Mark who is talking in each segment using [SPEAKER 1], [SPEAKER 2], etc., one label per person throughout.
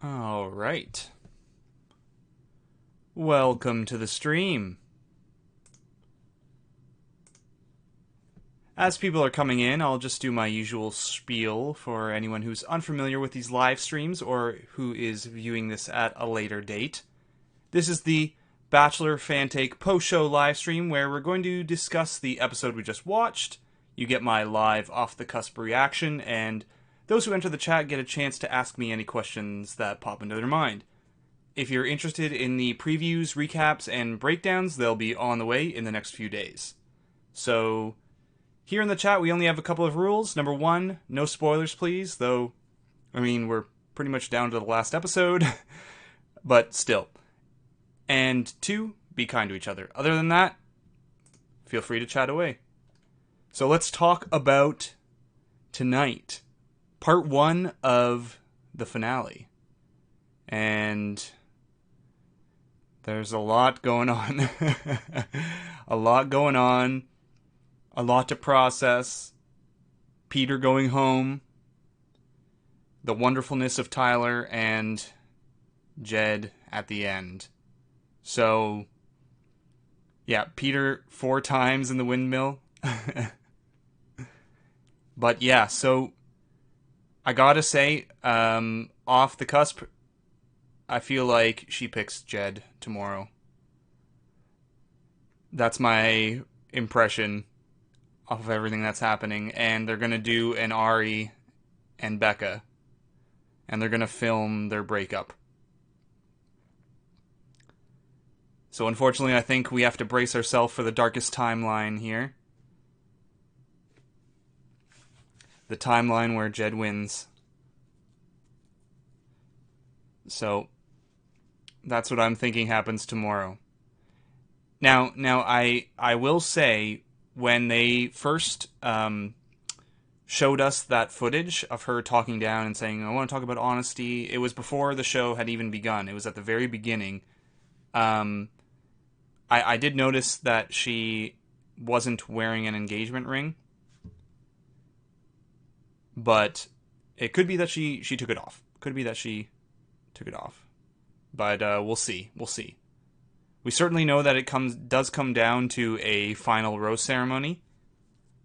[SPEAKER 1] All right. Welcome to the stream. As people are coming in, I'll just do my usual spiel for anyone who's unfamiliar with these live streams or who is viewing this at a later date. This is the Bachelor Fantake post-show live stream where we're going to discuss the episode we just watched. You get my live off-the-cusp reaction, and those who enter the chat get a chance to ask me any questions that pop into their mind. If you're interested in the previews, recaps, and breakdowns, they'll be on the way in the next few days. So, here in the chat, we only have a couple of rules. Number one, no spoilers, please. Though, we're pretty much down to the last episode. But still. And two, be kind to each other. Other than that, feel free to chat away. So let's talk about tonight. Part one of the finale. And there's a lot going on. A lot going on. A lot to process. Peter going home. The wonderfulness of Tyler and Jed at the end. So, yeah, Peter 4 times in the windmill. But yeah, so I gotta say, off the cusp, I feel like she picks Jed tomorrow. That's my impression of everything that's happening. And they're gonna do an Ari and Becca. And they're gonna film their breakup. So unfortunately, I think we have to brace ourselves for the darkest timeline here. The timeline where Jed wins. So that's what I'm thinking happens tomorrow. Now I will say, when they first showed us that footage of her talking down and saying, I want to talk about honesty, it was before the show had even begun. It was at the very beginning. I did notice that she wasn't wearing an engagement ring. But it could be that she took it off. Could be that she took it off. But we'll see. We'll see. We certainly know that it does come down to a final rose ceremony.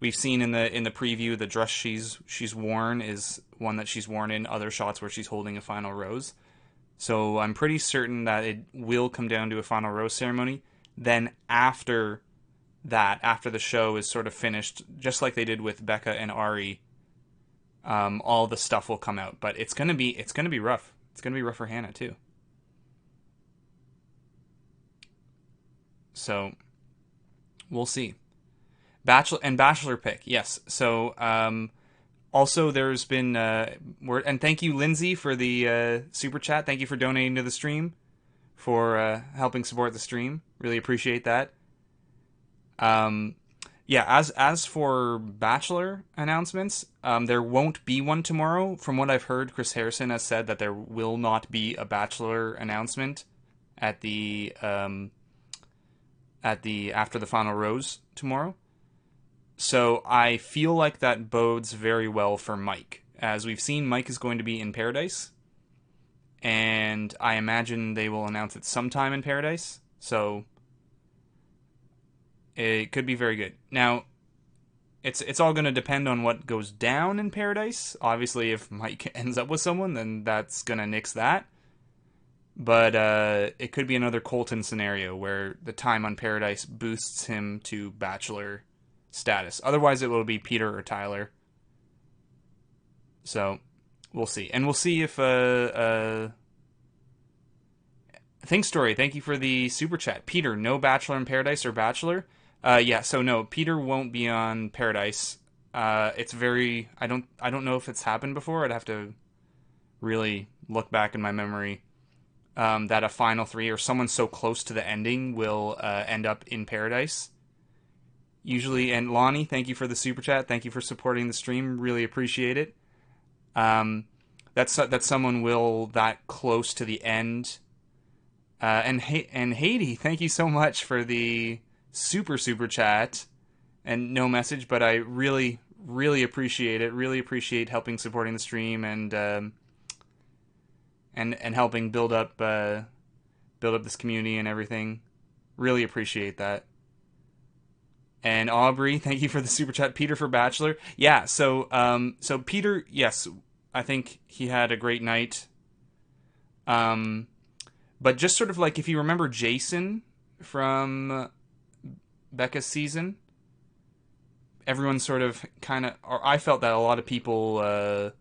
[SPEAKER 1] We've seen in the preview the dress she's worn is one that she's worn in other shots where she's holding a final rose. So I'm pretty certain that it will come down to a final rose ceremony. Then after that, after the show is sort of finished, just like they did with Becca and Ari, all the stuff will come out. But it's gonna be rough. It's gonna be rough for Hannah too. So we'll see. Bachelor pick, yes. So also there's been and thank you, Lindsay, for the super chat. Thank you for donating to the stream, for helping support the stream. Really appreciate that. Yeah, as for Bachelor announcements, there won't be one tomorrow. From what I've heard, Chris Harrison has said that there will not be a Bachelor announcement at the after the final rose tomorrow. So I feel like that bodes very well for Mike. As we've seen, Mike is going to be in Paradise, and I imagine they will announce it sometime in Paradise. So it could be very good. Now, it's all going to depend on what goes down in Paradise. Obviously, if Mike ends up with someone, then that's going to nix that. But it could be another Colton scenario where the time on Paradise boosts him to Bachelor status. Otherwise, it will be Peter or Tyler. So we'll see. And we'll see if Think Story, thank you for the super chat. Peter, no Bachelor in Paradise or Bachelor? Yeah, so no, Peter won't be on Paradise. It's very I don't know if it's happened before. I'd have to really look back in my memory. That a final 3 or someone so close to the ending will end up in Paradise. Usually, and Lonnie, thank you for the super chat. Thank you for supporting the stream. Really appreciate it. That someone will that close to the end. And Haiti, thank you so much for the super chat and no message, but I really appreciate it. Really appreciate helping supporting the stream, and and helping build up this community and everything. Really appreciate that. And Aubrey, thank you for the super chat. Peter for Bachelor. Yeah, so Peter, yes, I think he had a great night. Um, but just sort of like if you remember Jason from Becca's season, everyone sort of kind of, or I felt that a lot of people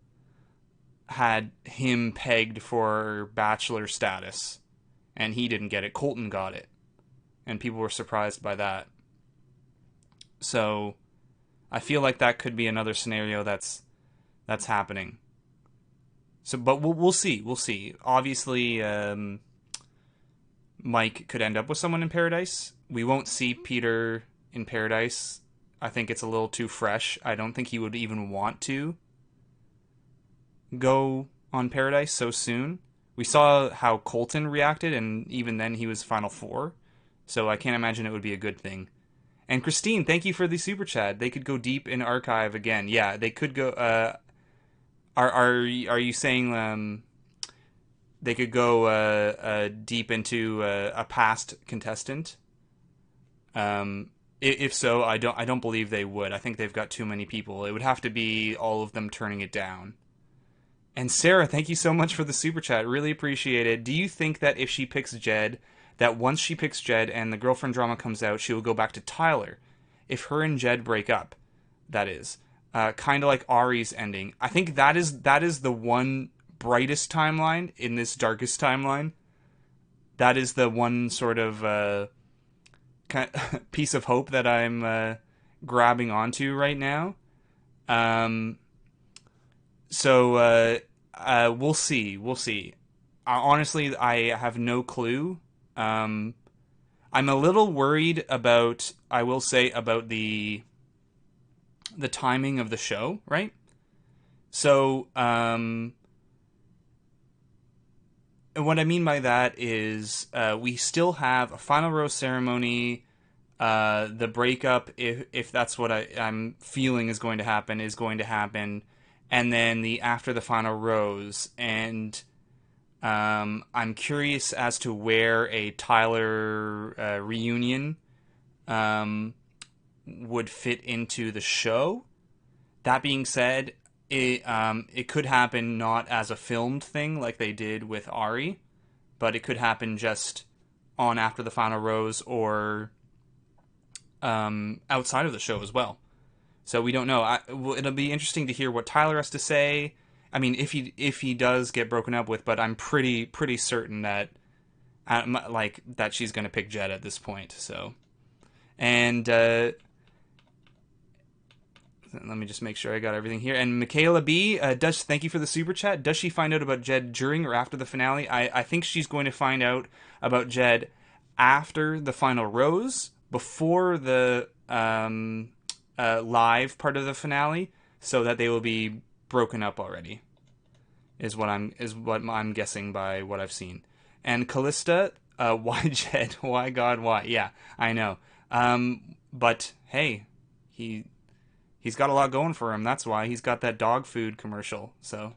[SPEAKER 1] had him pegged for Bachelor status, and he didn't get it. Colton got it, and people were surprised by that. So I feel like that could be another scenario that's happening. So, but we'll see. We'll see. Obviously, Mike could end up with someone in Paradise. We won't see Peter in Paradise. I think it's a little too fresh. I don't think he would even want to go on Paradise so soon. We saw how Colton reacted, and even then he was Final Four. So I can't imagine it would be a good thing. And Christine, thank you for the super chat. They could go deep in archive again. Yeah, they could go. Are you saying they could go deep into a past contestant? If so, I don't believe they would. I think they've got too many people. It would have to be all of them turning it down. And Sarah, thank you so much for the super chat. Really appreciate it. Do you think that if she picks Jed, that once she picks Jed and the girlfriend drama comes out, she will go back to Tyler? If her and Jed break up, that is. Kind of like Ari's ending. I think that is the one brightest timeline in this darkest timeline. That is the one sort of piece of hope that I'm grabbing onto right now. We'll see. We'll see. Honestly, I have no clue. I'm a little worried about, I will say, about the timing of the show, right? So, what I mean by that is we still have a final rose ceremony. The breakup, if that's what I'm feeling is going to happen, and then the after the final rose, and I'm curious as to where a Tyler reunion would fit into the show. That being said, it could happen not as a filmed thing like they did with Ari, but it could happen just on after the final rose or outside of the show as well. So we don't know. It'll be interesting to hear what Tyler has to say. I mean, if he does get broken up with, but I'm pretty certain that that she's gonna pick Jed at this point. So, and let me just make sure I got everything here. And Michaela B, thank you for the super chat. Does she find out about Jed during or after the finale? I think she's going to find out about Jed after the final rose, before the live part of the finale, so that they will be broken up already. Is what I'm guessing by what I've seen. And Callista, why Jed? Why God? Why? Yeah, I know. But hey, he's got a lot going for him. That's why he's got that dog food commercial. So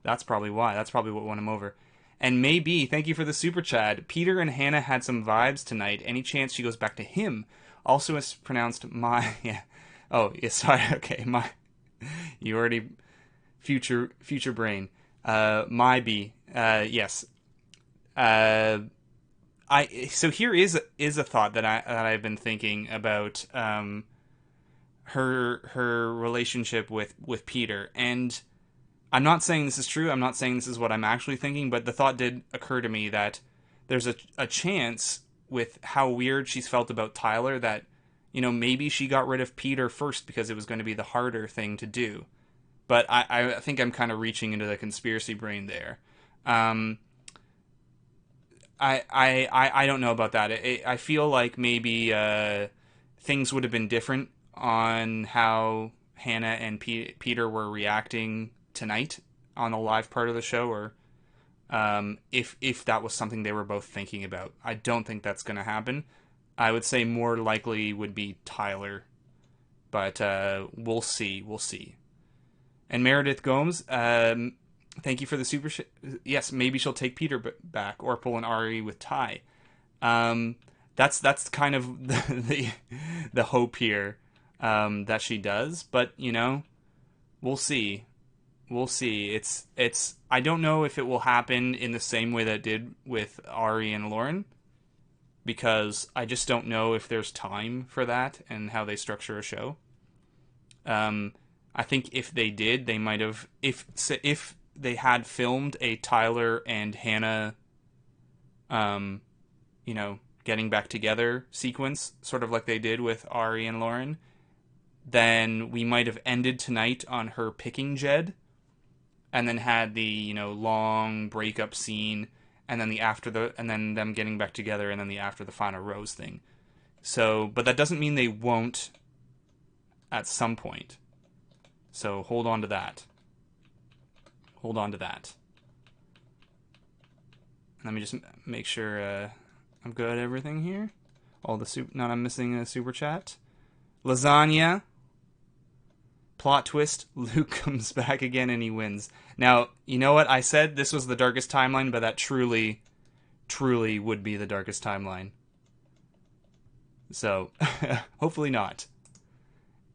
[SPEAKER 1] that's probably why. That's probably what won him over. And maybe, thank you for the super chat. Peter and Hannah had some vibes tonight. Any chance she goes back to him? Also, it's pronounced my. Yeah. Oh, yeah. Sorry. Okay. My. You already. Future brain. My B. Yes. So here is a thought that I've been thinking about. Her relationship with Peter, and I'm not saying this is true. I'm not saying this is what I'm actually thinking, but the thought did occur to me that there's a chance, with how weird she's felt about Tyler, that maybe she got rid of Peter first because it was going to be the harder thing to do. But I think I'm kind of reaching into the conspiracy brain there. I don't know about that. I feel like maybe things would have been different on how Hannah and Peter were reacting tonight on the live part of the show, or if that was something they were both thinking about. I don't think that's going to happen. I would say more likely would be Tyler, but we'll see. And Meredith Gomes, Thank you for the yes, maybe she'll take Peter back or pull an Ari with Ty. Um, that's kind of the hope here, that she does. But we'll see. We'll see. It's. I don't know if it will happen in the same way that it did with Ari and Lauren, because I just don't know if there's time for that and how they structure a show. I think if they did, they might have, if they had filmed a Tyler and Hannah, um, getting back together sequence, sort of like they did with Ari and Lauren, then we might have ended tonight on her picking Jed, and then had the long breakup scene, and then and then them getting back together, and then the after the final rose thing. So, but that doesn't mean they won't at some point. So hold on to that. Hold on to that. Let me just make sure I'm good at everything here. All the not I'm missing a super chat. Lasagna. Plot twist, Luke comes back again and he wins. Now, you know what? I said this was the darkest timeline, but that truly, truly would be the darkest timeline. So, hopefully not.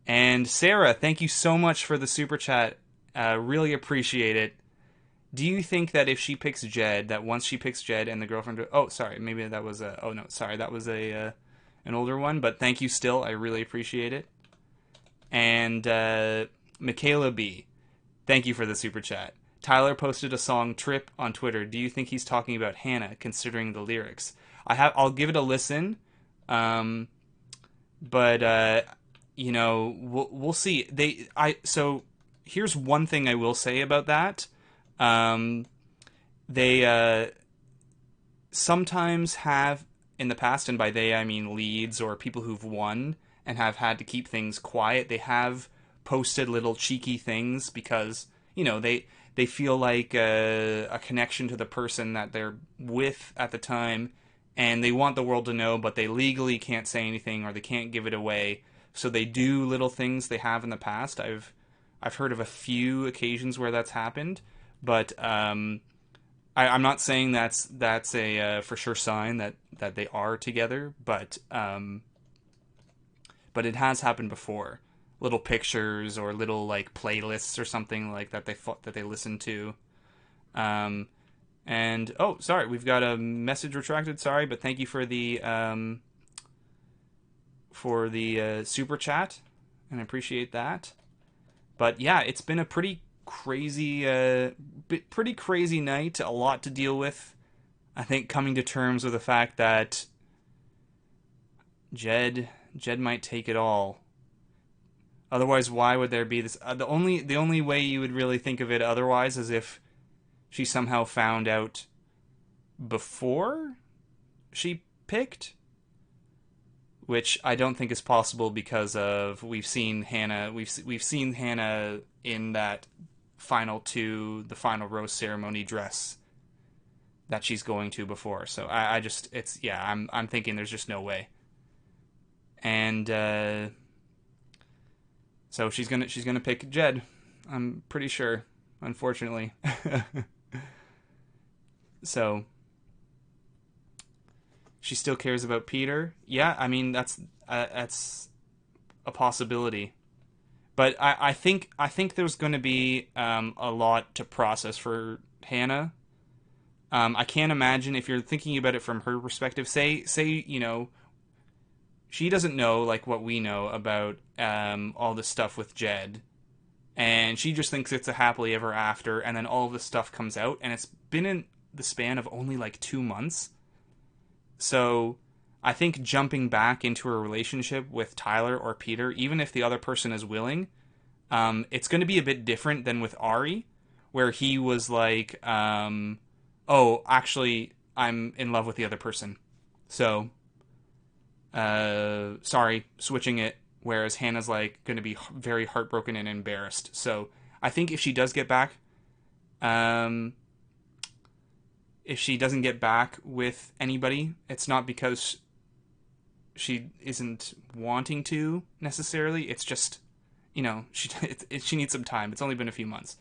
[SPEAKER 1] And Sarah, thank you so much for the super chat. Really appreciate it. Do you think that if she picks Jed, that once she picks Jed and the girlfriend... Oh, sorry, maybe that was a... Oh, no, sorry, that was an older one, but thank you still. I really appreciate it. And Michaela B., thank you for the super chat. Tyler posted a song "Trip" on Twitter. Do you think he's talking about Hannah, considering the lyrics? I'll give it a listen, but we'll see. So here's one thing I will say about that. They sometimes have in the past, and by they I mean leads or people who've won and have had to keep things quiet. They have posted little cheeky things because they feel like a connection to the person that they're with at the time, and they want the world to know, but they legally can't say anything or they can't give it away. So they do little things they have in the past. I've heard of a few occasions where that's happened, but I'm not saying that's a for sure sign that they are together, but it has happened before. Little pictures or little like playlists or something like that they listen to. And oh, sorry, we've got a message retracted. Sorry, but thank you for the super chat, and I appreciate that. But yeah, it's been a pretty crazy night. A lot to deal with. I think coming to terms with the fact that Jed might take it all. Otherwise, why would there be this? The only way you would really think of it otherwise is if she somehow found out before she picked, which I don't think is possible because of we've seen Hannah in that the final rose ceremony dress that she's going to before. So I'm thinking there's just no way. And so she's gonna pick Jed. I'm pretty sure, unfortunately. So she still cares about Peter. Yeah, I mean that's a possibility. But I think there's going to be a lot to process for Hannah. I can't imagine if you're thinking about it from her perspective. Say she doesn't know like what we know about all this stuff with Jed, and she just thinks it's a happily ever after, and then all of this stuff comes out, and it's been in the span of only like 2 months. So I think jumping back into a relationship with Tyler or Peter, even if the other person is willing, it's going to be a bit different than with Ari, where he was like, oh, actually, I'm in love with the other person. So sorry, switching it, whereas Hannah's like going to be very heartbroken and embarrassed. So I think if she does get back, if she doesn't get back with anybody, it's not because she isn't wanting to necessarily. It's just, she needs some time. It's only been a few months.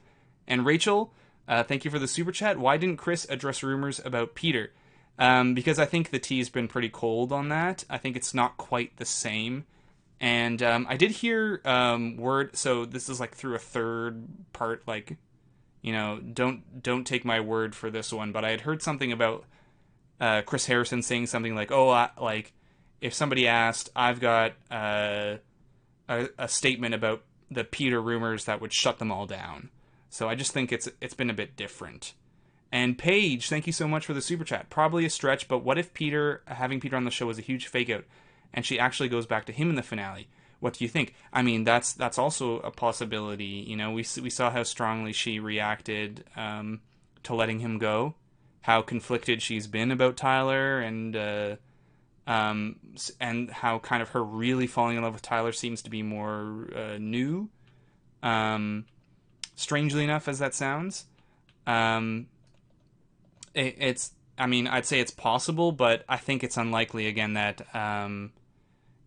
[SPEAKER 1] And Rachel, Thank you for the super chat. Why didn't Chris address rumors about Peter? Because I think the tea's been pretty cold on that. I think it's not quite the same. And I did hear word. So this is like through a third part. Like, don't take my word for this one. But I had heard something about Chris Harrison saying something like, "Oh, like if somebody asked, I've got a statement about the Peter rumors that would shut them all down." So I just think it's been a bit different. And Paige, thank you so much for the super chat. Probably a stretch, but what if having Peter on the show was a huge fake out, and she actually goes back to him in the finale? What do you think? I mean, that's also a possibility. We saw how strongly she reacted to letting him go, how conflicted she's been about Tyler, and how kind of her really falling in love with Tyler seems to be more new. Strangely enough, as that sounds. I mean, I'd say it's possible, but I think it's unlikely again that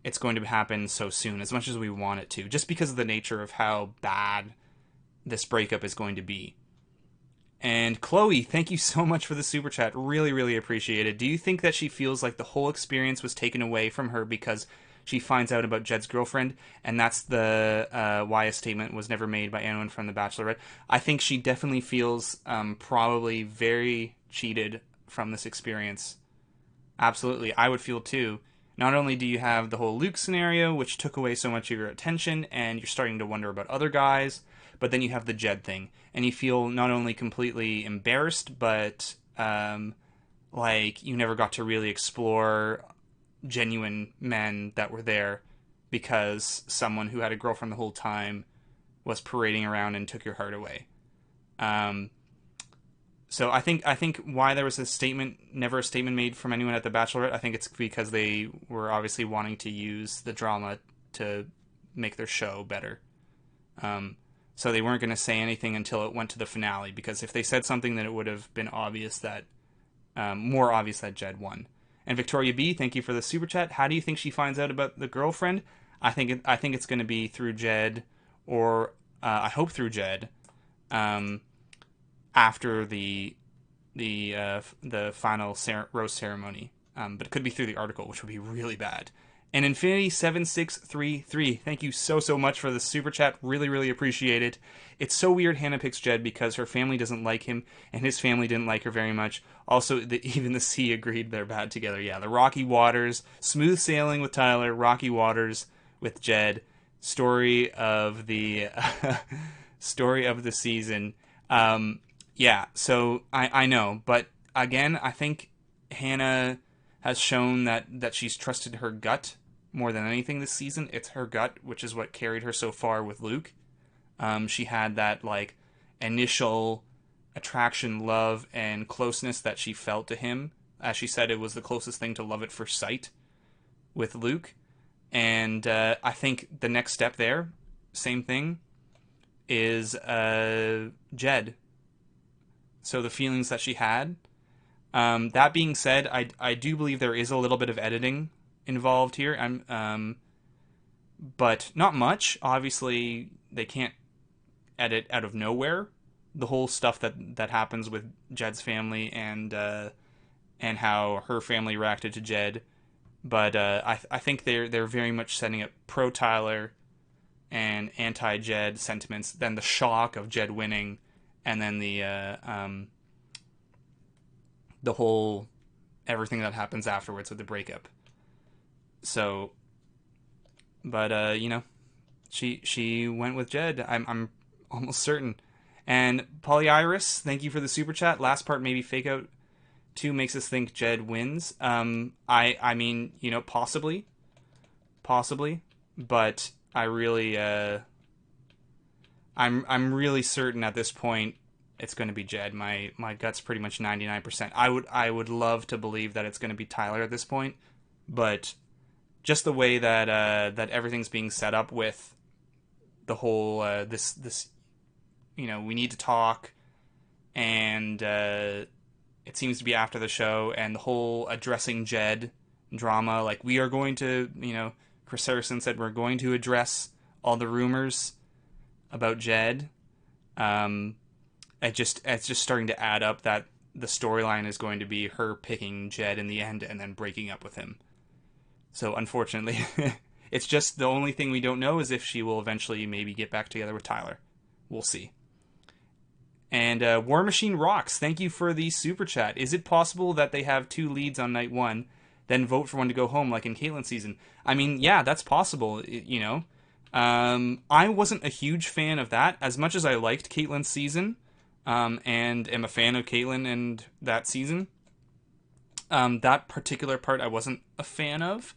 [SPEAKER 1] it's going to happen so soon, as much as we want it to, just because of the nature of how bad this breakup is going to be. And Chloe, thank you so much for the super chat. Really, really appreciate it. Do you think that she feels like the whole experience was taken away from her because she finds out about Jed's girlfriend, and that's the why a statement was never made by anyone from The Bachelorette? I think she definitely feels probably very cheated from this experience. Absolutely, I would feel too. Not only do you have the whole Luke scenario, which took away so much of your attention, and you're starting to wonder about other guys, but then you have the Jed thing, and you feel not only completely embarrassed, but like you never got to really explore genuine men that were there because someone who had a girlfriend the whole time was parading around and took your heart away. So I think why there was never a statement made from anyone at The Bachelorette, I think it's because they were obviously wanting to use the drama to make their show better. So they weren't going to say anything until it went to the finale, because if they said something, then it would have been obvious that, more obvious that Jed won. And Victoria B, thank you for the super chat. How do you think she finds out about the girlfriend? I think it's going to be through Jed, or I hope through Jed. After the final rose ceremony, but it could be through the article, which would be really bad. And Infinity7633, thank you so much for the super chat. Really, really appreciate it. It's so weird Hannah picks Jed because her family doesn't like him, and his family didn't like her very much. Also, even the sea agreed they're bad together. Yeah, the rocky waters, smooth sailing with Tyler, rocky waters with Jed. Story of the story of the season. Yeah, so I know, but again, I think Hannah has shown that she's trusted her gut more than anything this season. It's her gut, which is what carried her so far with Luke. She had that like initial attraction, love, and closeness that she felt to him. As she said, it was the closest thing to love at first sight with Luke. And I think the next step there, same thing, is Jed. So the feelings that she had. That being said, I do believe there is a little bit of editing involved here. But not much. Obviously, they can't edit out of nowhere the whole stuff that happens with Jed's family and how her family reacted to Jed. But I think they're very much setting up pro Tyler and anti Jed sentiments. Then the shock of Jed winning, and then the whole everything that happens afterwards with the breakup. So, but she went with Jed. I'm almost certain. And Polyiris, thank you for the super chat. Last part, maybe fake out 2 makes us think Jed wins. I mean, possibly, but I really I'm really certain at this point it's going to be Jed. My gut's pretty much 99%. I would love to believe that it's going to be Tyler at this point, but just the way that that everything's being set up with the whole this we need to talk, and it seems to be after the show, and the whole addressing Jed drama, like we are going to, Chris Harrison said we're going to address all the rumors about Jed. it's just starting to add up that the storyline is going to be her picking Jed in the end and then breaking up with him. So unfortunately, it's just the only thing we don't know is if she will eventually maybe get back together with Tyler. We'll see. And War Machine Rocks, thank you for the super chat. Is it possible that they have 2 leads on night 1, then vote for one to go home like in Caitlyn's season? I mean, yeah, that's possible, you know. I wasn't a huge fan of that, as much as I liked Caitlyn's season, and am a fan of Caitlyn and that season. That particular part I wasn't a fan of,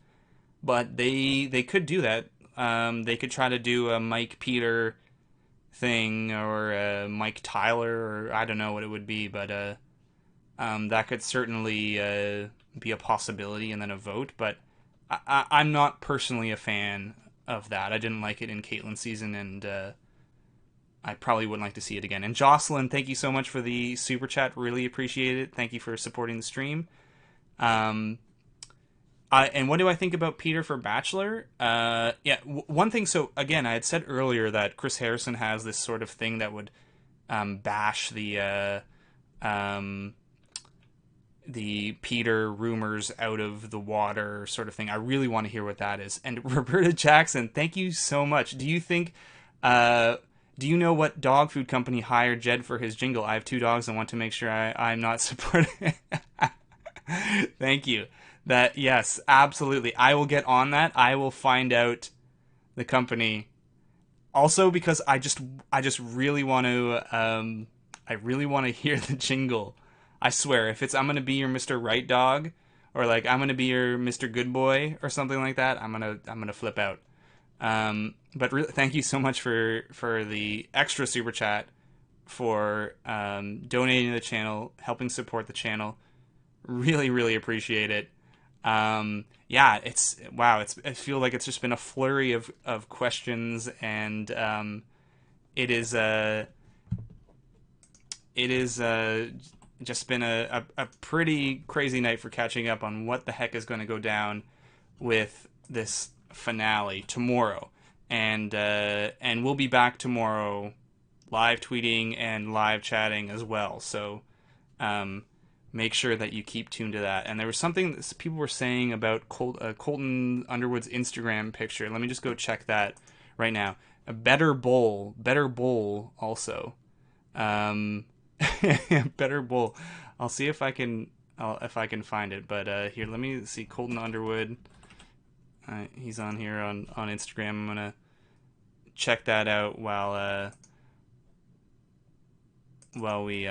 [SPEAKER 1] but they could do that. They could try to do a Mike Peter thing, or Mike Tyler, or I don't know what it would be, but that could certainly be a possibility, and then a vote. But I'm not personally a fan of that. I didn't like it in Caitlyn's season, and I probably wouldn't like to see it again. And Jocelyn, thank you so much for the super chat. Really appreciate it. Thank you for supporting the stream. And what do I think about Peter for Bachelor? One thing. So again, I had said earlier that Chris Harrison has this sort of thing that would bash the Peter rumors out of the water sort of thing. I really want to hear what that is. And Roberta Jackson, thank you so much. Do you think? Do you know what dog food company hired Jed for his jingle? I have 2 dogs and want to make sure I'm not supporting. Thank you. That, yes, absolutely. I will get on that. I will find out the company. Also, because I just really want to hear the jingle. I swear, if it's I'm gonna be your Mr. Right dog, or like I'm gonna be your Mr. Good Boy, or something like that, I'm gonna flip out. But really, thank you so much for the extra super chat, for donating to the channel, helping support the channel. Really, really appreciate it. Yeah, I feel like it's just been a flurry of questions, and it is just been a pretty crazy night for catching up on what the heck is going to go down with this finale tomorrow. And we'll be back tomorrow live tweeting and live chatting as well. So make sure that you keep tuned to that. And there was something that people were saying about Colton Underwood's Instagram picture. Let me just go check that right now. A better bowl also. Better bowl. I'll see if I can find it. But here, let me see. Colton Underwood. He's on here on Instagram. I'm gonna check that out while we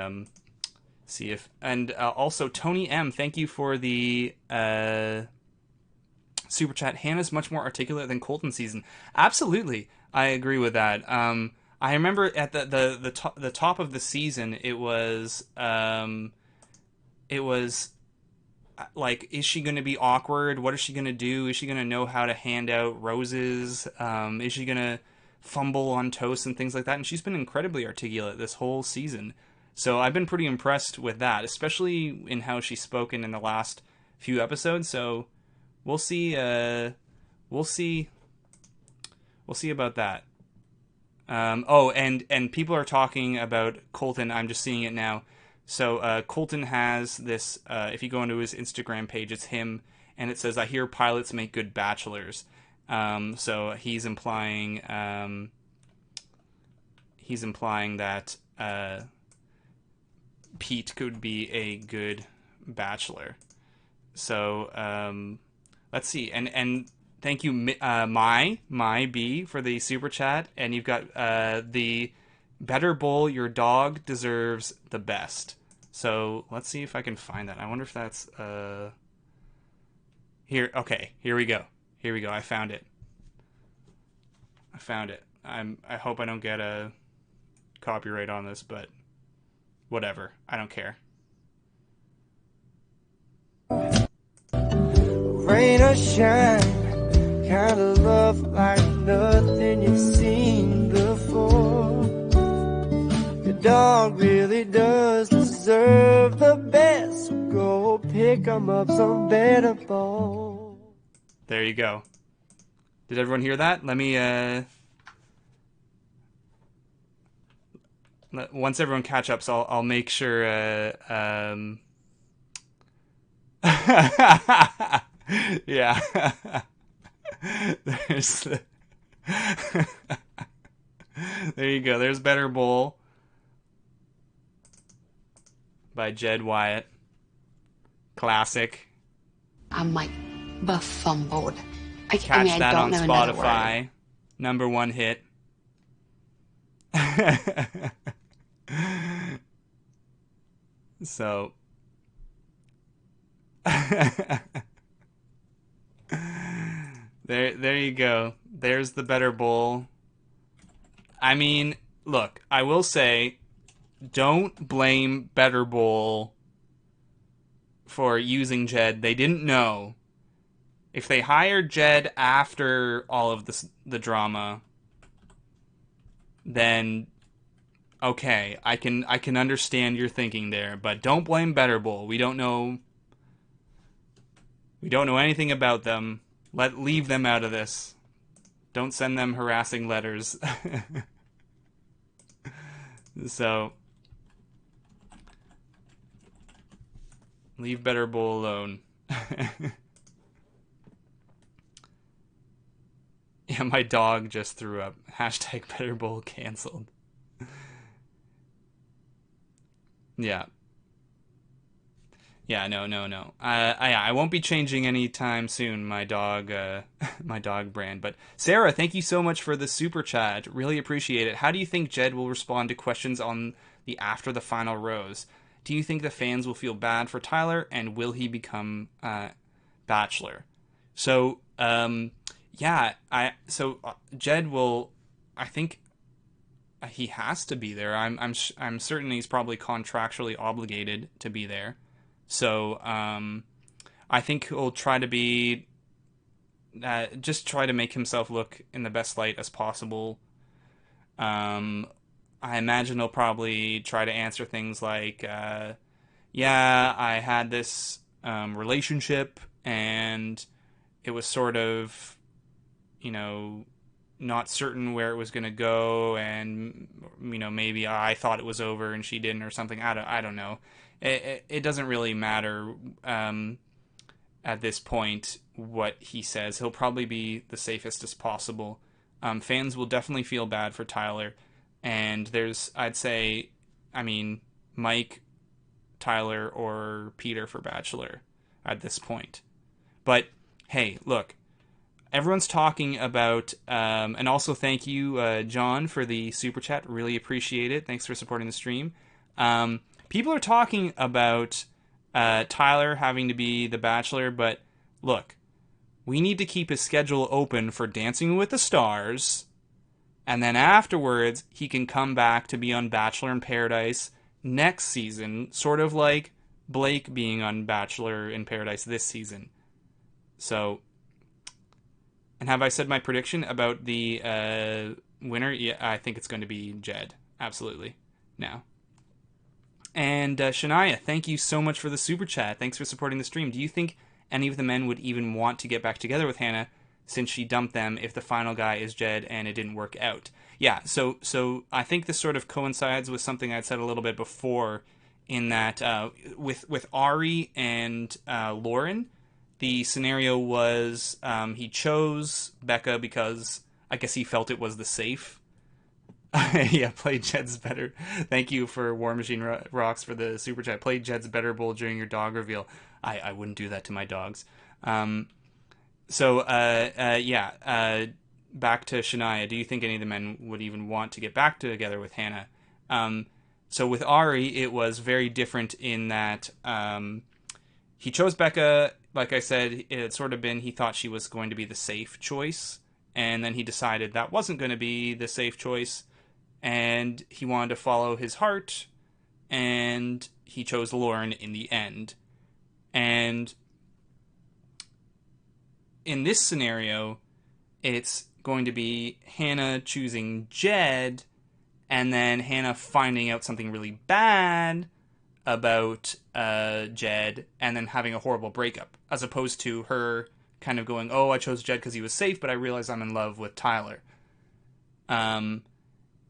[SPEAKER 1] see if. And also Tony M, thank you for the super chat. Hannah's much more articulate than Colton's season. Absolutely, I agree with that. I remember at the top of the season, it was like, is she going to be awkward? What is she going to do? Is she going to know how to hand out roses? Is she going to fumble on toast and things like that? And she's been incredibly articulate this whole season. So I've been pretty impressed with that, especially in how she's spoken in the last few episodes. So we'll see. We'll see about that. And people are talking about Colton. I'm just seeing it now. So Colton has this, if you go into his Instagram page, it's him, and it says, I hear pilots make good bachelors. So he's implying that Pete could be a good bachelor. So let's see. And thank you, my B, for the super chat. And you've got the better bowl, your dog deserves the best. So let's see if I can find that. I wonder if that's here. Okay, here we go. I found it. I hope I don't get a copyright on this, but whatever. I don't care.
[SPEAKER 2] Rain or shine, kind of love like nothing you've seen before. Your dog really does deserve the best. So go pick 'em up some better bowl.
[SPEAKER 1] There you go. Did everyone hear that? Let me once everyone catch up, so I'll make sure. Yeah. There's. There you go. There's Better Bowl by Jed Wyatt. Classic.
[SPEAKER 3] I might bufumbled.
[SPEAKER 1] Catch that
[SPEAKER 3] don't
[SPEAKER 1] on
[SPEAKER 3] know another word.
[SPEAKER 1] Spotify. #1 hit. So. There you go. There's the Better Bowl. I mean, look, I will say, don't blame Better Bowl for using Jed. They didn't know. If they hired Jed after all of the drama, then okay, I can understand your thinking there, but don't blame Better Bowl. We don't know anything about them. Leave them out of this. Don't send them harassing letters. So leave Better Bowl alone. Yeah, my dog just threw up. #Better Bowl canceled. Yeah. Yeah, no. I won't be changing anytime soon my dog my dog brand. But Sarah, thank you so much for the super chat. Really appreciate it. How do you think Jed will respond to questions on the after the final rose? Do you think the fans will feel bad for Tyler, and will he become Bachelor? So, Jed will, I think he has to be there. I'm certain he's probably contractually obligated to be there. So, I think he'll try to be, just try to make himself look in the best light as possible. I imagine he'll probably try to answer things like, yeah, I had this relationship, and it was sort of, not certain where it was going to go, and, maybe I thought it was over and she didn't, or something. I don't know. It doesn't really matter at this point what he says. He'll probably be the safest as possible. Fans will definitely feel bad for Tyler, and there's, I'd say, Mike, Tyler, or Peter for Bachelor at this point. But hey, look, everyone's talking about, and also thank you, John, for the super chat. Really appreciate it. Thanks for supporting the stream. People are talking about Tyler having to be the Bachelor, but look, we need to keep his schedule open for Dancing with the Stars, and then afterwards he can come back to be on Bachelor in Paradise next season, sort of like Blake being on Bachelor in Paradise this season. So, and have I said my prediction about the winner? Yeah, I think it's going to be Jed. Absolutely. Now. And Shania, thank you so much for the super chat. Thanks for supporting the stream. Do you think any of the men would even want to get back together with Hannah since she dumped them if the final guy is Jed and it didn't work out? Yeah, so I think this sort of coincides with something I'd said a little bit before, in that with Ari and Lauren, the scenario was he chose Becca because I guess he felt it was the safe. Yeah, play Jed's Better. Thank you for War Machine Rocks for the super chat. Play Jed's Better Bowl during your dog reveal. I wouldn't do that to my dogs. Back to Shania. Do you think any of the men would even want to get back together with Hannah? So with Ari, it was very different in that he chose Becca. Like I said, it had sort of been, he thought she was going to be the safe choice, and then he decided that wasn't going to be the safe choice, and he wanted to follow his heart, and he chose Lauren in the end. And in this scenario, it's going to be Hannah choosing Jed, and then Hannah finding out something really bad about Jed, and then having a horrible breakup, as opposed to her kind of going, oh, I chose Jed because he was safe, but I realized I'm in love with Tyler.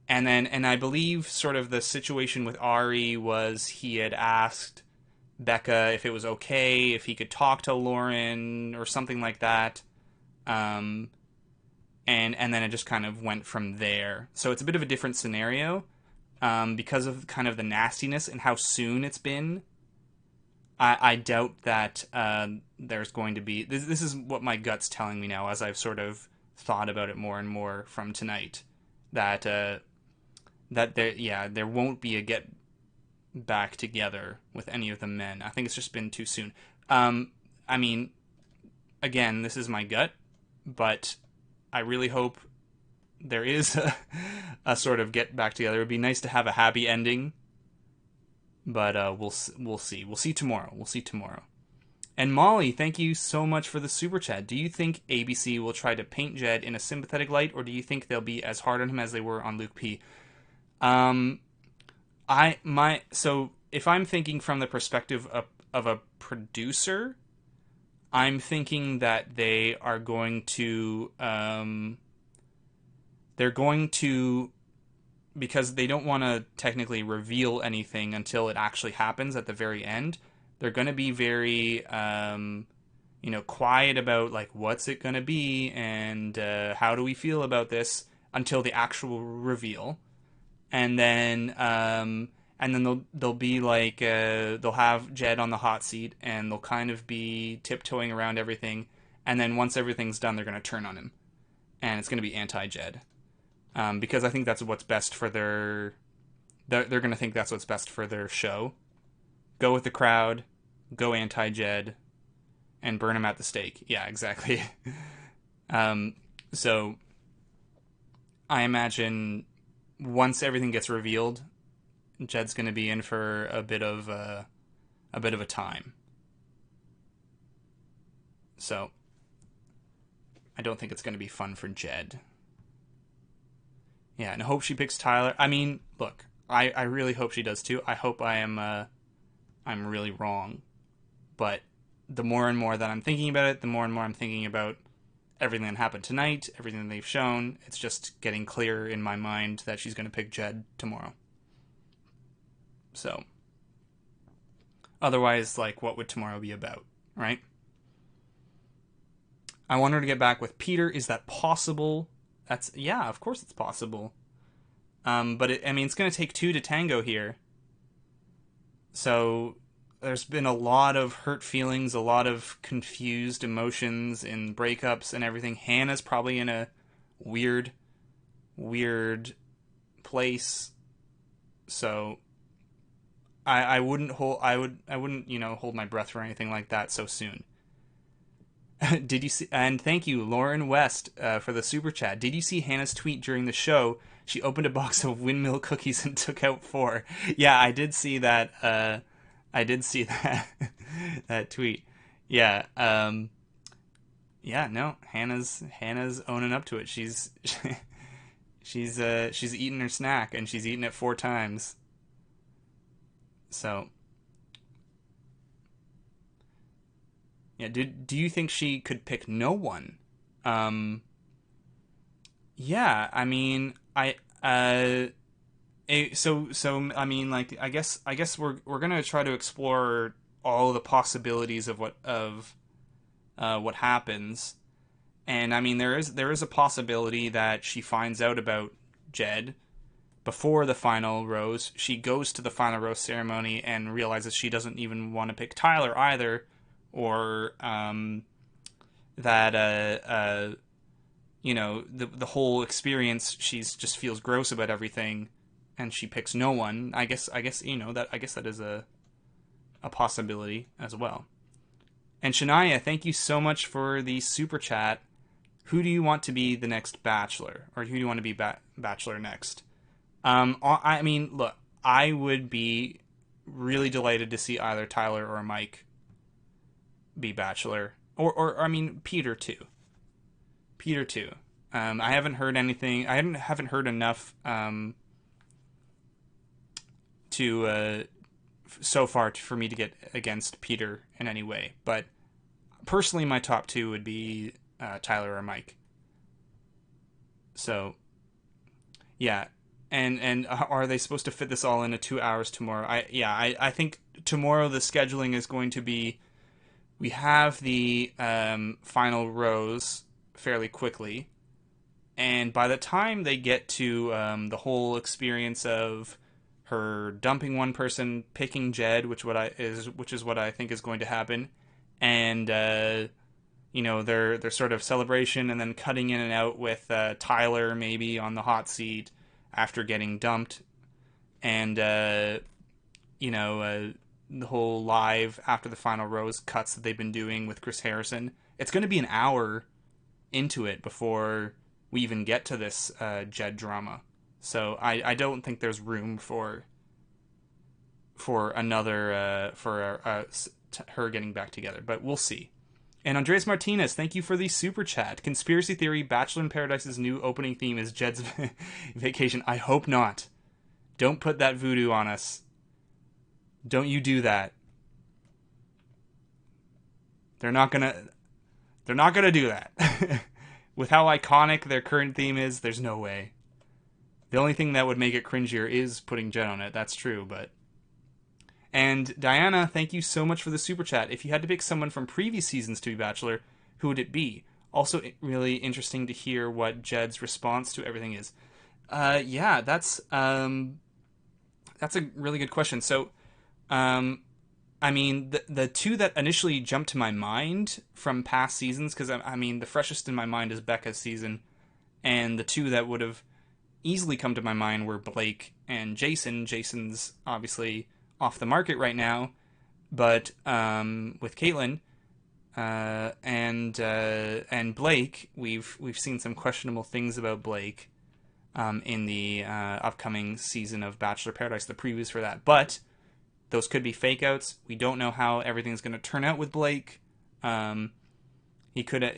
[SPEAKER 1] and I believe sort of the situation with Ari was he had asked Becca if it was okay if he could talk to Lauren or something like that. And then it just kind of went from there. So it's a bit of a different scenario, because of kind of the nastiness and how soon it's been. I doubt that there's going to be... This is what my gut's telling me now as I've sort of thought about it more and more from tonight. That there won't be a get back together with any of the men. I think it's just been too soon. I mean, again, this is my gut, but I really hope there is a sort of get back together. It would be nice to have a happy ending, but we'll see. We'll see tomorrow. We'll see tomorrow. And Molly, thank you so much for the super chat. Do you think ABC will try to paint Jed in a sympathetic light, or do you think they'll be as hard on him as they were on Luke P? So if I'm thinking from the perspective of a producer, I'm thinking that they are going to, because they don't want to technically reveal anything until it actually happens at the very end. They're going to be very, quiet about, like, what's it going to be and how do we feel about this until the actual reveal. And then they'll be like, they'll have Jed on the hot seat, and they'll kind of be tiptoeing around everything. And then once everything's done, they're going to turn on him, and it's going to be anti-Jed, because I think that's what's best for their. They're going to think that's what's best for their show. Go with the crowd, go anti-Jed, and burn him at the stake. Yeah, exactly. So I imagine once everything gets revealed, Jed's going to be in for a bit of a time. So I don't think it's going to be fun for Jed. Yeah, and I hope she picks Tyler. I mean, look, I really hope she does too. I hope I'm really wrong. But the more and more that I'm thinking about it, the more and more I'm thinking about everything that happened tonight, everything they've shown. It's just getting clearer in my mind that she's going to pick Jed tomorrow. So, otherwise, like, what would tomorrow be about, right? I want her to get back with Peter. Is that possible? Yeah, of course it's possible. But it's going to take two to tango here. So there's been a lot of hurt feelings, a lot of confused emotions in breakups and everything. Hannah's probably in a weird place. So I wouldn't hold my breath for anything like that so soon. Did you see? And thank you, Lauren West, for the super chat. Did you see Hannah's tweet during the show? She opened a box of windmill cookies and took out 4. Yeah, I did see that. I did see that that tweet. Yeah. Yeah. No, Hannah's owning up to it. She's eating her snack, and she's eaten it 4 times. So. Yeah, do you think she could pick no one? Yeah, I mean, I mean, like, I guess we're gonna try to explore all the possibilities of what happens, and I mean, there is a possibility that she finds out about Jed before the final rose. She goes to the final rose ceremony and realizes she doesn't even want to pick Tyler either. Or that the whole experience, she's just feels gross about everything, and she picks no one. I guess that is a possibility as well. And Shania, thank you so much for the super chat. Who do you want to be the next Bachelor, or who do you want to be Bachelor next? I mean, look, I would be really delighted to see either Tyler or Mike be Bachelor, or I mean Peter too. I haven't heard anything. I haven't heard enough to so far for me to get against Peter in any way. But personally, my top 2 would be Tyler or Mike. So yeah, And are they supposed to fit this all into 2 hours tomorrow? I think tomorrow the scheduling is going to be, we have the final rose fairly quickly, and by the time they get to the whole experience of her dumping one person, picking Jed, which is what I think is going to happen, and their sort of celebration, and then cutting in and out with Tyler maybe on the hot seat after getting dumped, and the whole live after the final rose cuts that they've been doing with Chris Harrison. It's going to be an hour into it before we even get to this Jed drama. So I don't think there's room for another her getting back together, but we'll see. And Andres Martinez, thank you for the super chat. Conspiracy theory: Bachelor in Paradise's new opening theme is Jed's vacation. I hope not. Don't put that voodoo on us. Don't you do that. They're not gonna do that. With how iconic their current theme is, there's no way. The only thing that would make it cringier is putting Jed on it. That's true, but... And Diana, thank you so much for the super chat. If you had to pick someone from previous seasons to be Bachelor, who would it be? Also, really interesting to hear what Jed's response to everything is. Yeah, that's a really good question. So, I mean, the two that initially jumped to my mind from past seasons, because I mean, the freshest in my mind is Becca's season, and the two that would have easily come to my mind were Blake and Jason. Jason's obviously off the market right now, but with Caitlyn and Blake, we've seen some questionable things about Blake in the upcoming season of Bachelor Paradise, the previews for that, but those could be fake outs. We don't know how everything's going to turn out with Blake. He could,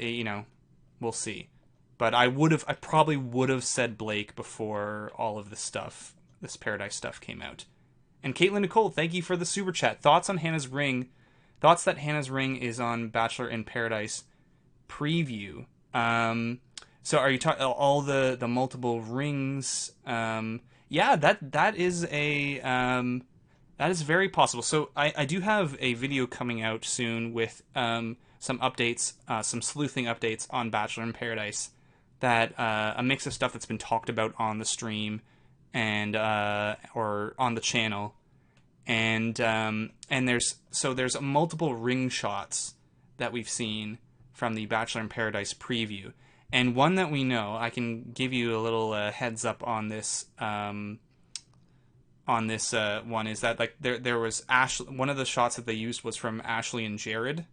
[SPEAKER 1] we'll see. But I probably would have said Blake before all of this Paradise stuff came out. And Caitlin Nicole, thank you for the super chat. Thoughts on Hannah's ring? Thoughts that Hannah's ring is on Bachelor in Paradise preview. So are you talking all the multiple rings? Yeah, that is that is very possible. So I do have a video coming out soon with some updates, some sleuthing updates on Bachelor in Paradise. That a mix of stuff that's been talked about on the stream and or on the channel, and there's multiple ring shots that we've seen from the Bachelor in Paradise preview, and one that we know, I can give you a little heads up on this. One is that like there was Ashley. One of the shots that they used was from Ashley and Jared,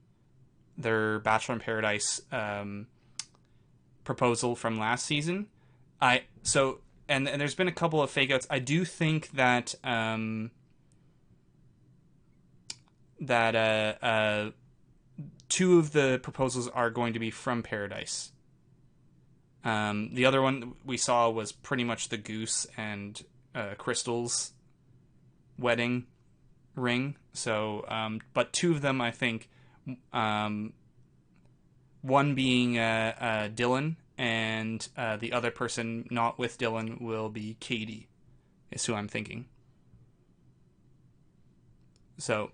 [SPEAKER 1] their Bachelor in Paradise proposal from last season. And there's been a couple of fake outs. I do think that two of the proposals are going to be from Paradise. The other one we saw was pretty much the Goose and Crystal's wedding ring. So, but two of them, I think, one being Dylan, and the other person not with Dylan will be Katie, is who I'm thinking. So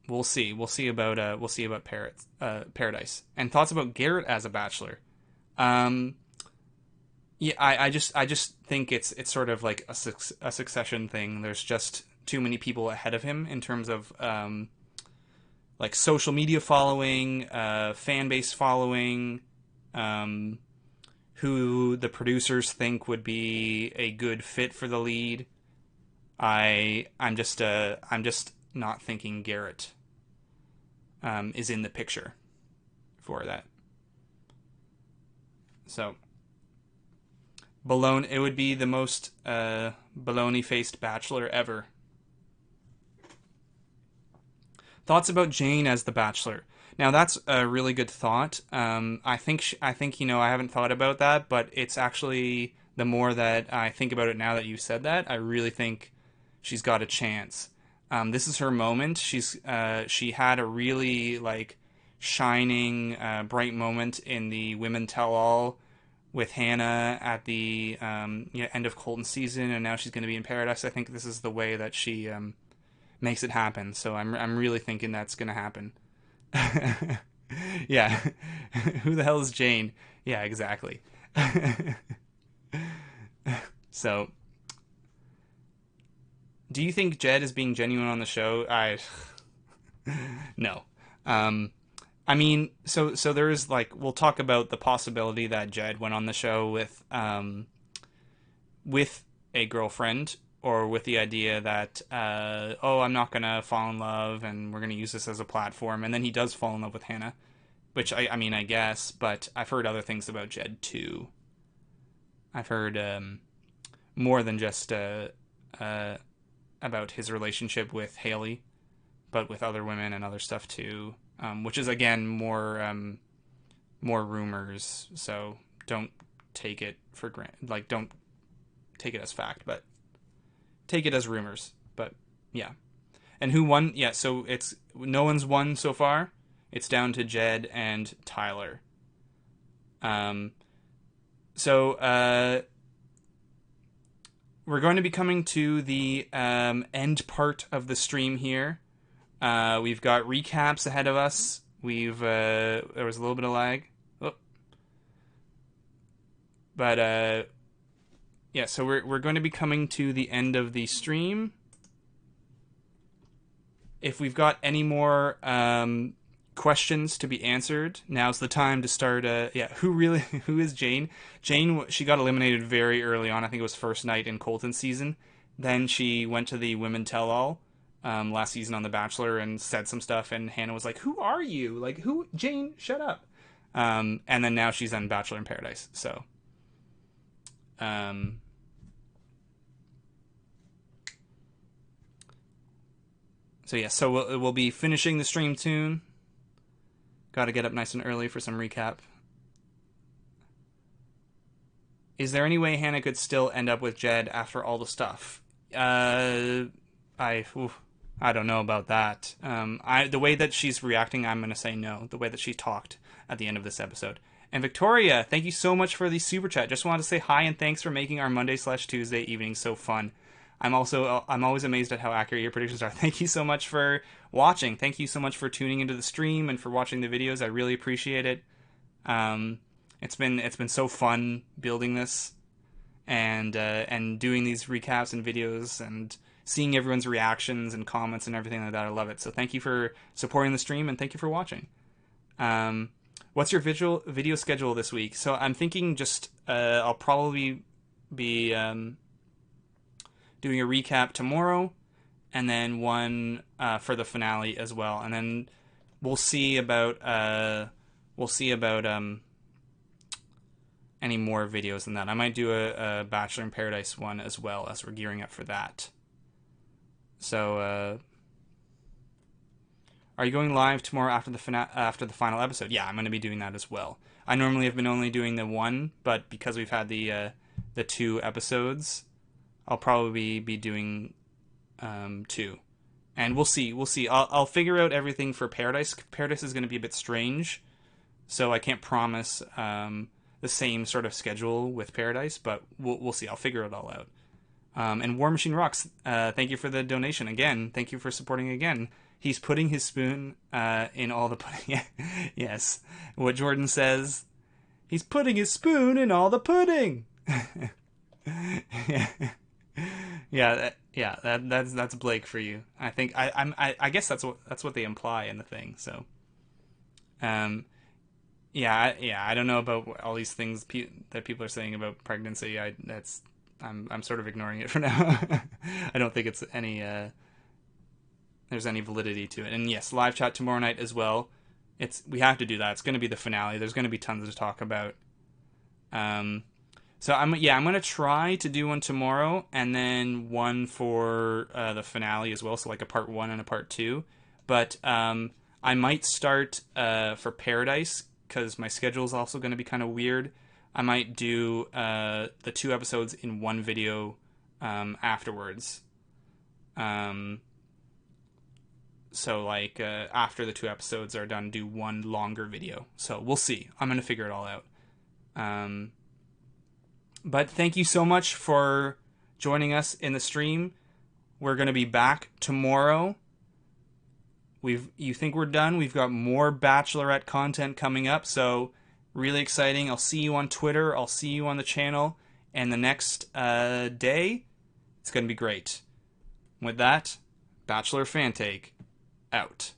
[SPEAKER 1] we'll see. We'll see about Paradise. And thoughts about Garrett as a Bachelor. Yeah, I just think it's sort of like a succession thing. There's just too many people ahead of him in terms of like social media following, fan base following, who the producers think would be a good fit for the lead. I'm just not thinking Garrett is in the picture for that. So baloney, it would be the most baloney-faced Bachelor ever. Thoughts about Jane as the Bachelor. Now that's a really good thought. I think I haven't thought about that, but it's actually, the more that I think about it now that you said that, I really think she's got a chance. This is her moment. She had a really like shining, bright moment in the Women Tell All, with Hannah at the end of Colton season, and now she's going to be in Paradise. I think this is the way that she makes it happen. So I'm really thinking that's going to happen. Yeah. Who the hell is Jane? Yeah, exactly. So, do you think Jed is being genuine on the show? No. Um, I mean, so there is like we'll talk about the possibility that Jed went on the show with a girlfriend or with the idea that oh, I'm not gonna fall in love and we're gonna use this as a platform, and then he does fall in love with Hannah, which I mean I guess, but I've heard other things about Jed too. I've heard more than just about his relationship with Haley, but with other women and other stuff too, which is again more rumors. So don't take it for granted. Like don't take it as fact, but take it as rumors. But yeah, and who won? Yeah, so it's no one's won so far. It's down to Jed and Tyler. So we're going to be coming to the end part of the stream here. We've got recaps ahead of us. There was a little bit of lag. Oh. But yeah, so we're going to be coming to the end of the stream. If we've got any more questions to be answered, now's the time to start. Yeah, who is Jane? Jane, she got eliminated very early on. I think it was first night in Colton season. Then she went to the Women Tell All last season on The Bachelor and said some stuff, and Hannah was like, "Who are you? Like, who? Jane, shut up." And then now she's on Bachelor in Paradise. So, so yeah, so we'll be finishing the stream soon. Got to get up nice and early for some recap. Is there any way Hannah could still end up with Jed after all the stuff? I don't know about that. The way that she's reacting, I'm going to say no. The way that she talked at the end of this episode. And Victoria, thank you so much for the super chat. Just wanted to say hi and thanks for making our Monday/Tuesday evening so fun. I'm always amazed at how accurate your predictions are. Thank you so much for watching. Thank you so much for tuning into the stream and for watching the videos. I really appreciate it. It's been so fun building this and doing these recaps and videos and seeing everyone's reactions and comments and everything like that. I love it. So thank you for supporting the stream and thank you for watching. What's your video schedule this week? So I'm thinking just I'll probably be doing a recap tomorrow, and then one for the finale as well, and then we'll see about any more videos than that. I might do a Bachelor in Paradise one as well as we're gearing up for that. So, are you going live tomorrow after the final episode? Yeah, I'm going to be doing that as well. I normally have been only doing the one, but because we've had the 2 episodes, I'll probably be doing 2, and we'll see. I'll figure out everything for Paradise. Paradise is going to be a bit strange, so I can't promise the same sort of schedule with Paradise, but we'll see. I'll figure it all out. And War Machine Rocks, thank you for the donation again. Thank you for supporting again. He's putting his spoon in all the pudding. Yes, what Jordan says. He's putting his spoon in all the pudding. Yeah. That's Blake for you. I think I guess that's what they imply in the thing. So, I don't know about all these things that people are saying about pregnancy. I'm sort of ignoring it for now. I don't think it's there's any validity to it. And yes, live chat tomorrow night as well. We have to do that. It's going to be the finale. There's going to be tons to talk about. So I'm going to try to do one tomorrow and then one for the finale as well. So like a part 1 and a part 2. But I might start for Paradise because my schedule is also going to be kind of weird. I might do the 2 episodes in one video afterwards. So like after the 2 episodes are done, do one longer video. So we'll see. I'm going to figure it all out. But thank you so much for joining us in the stream. We're going to be back tomorrow. You think we're done? We've got more Bachelorette content coming up, so really exciting. I'll see you on Twitter. I'll see you on the channel. And the next day, it's going to be great. With that, Bachelor Fantake, out.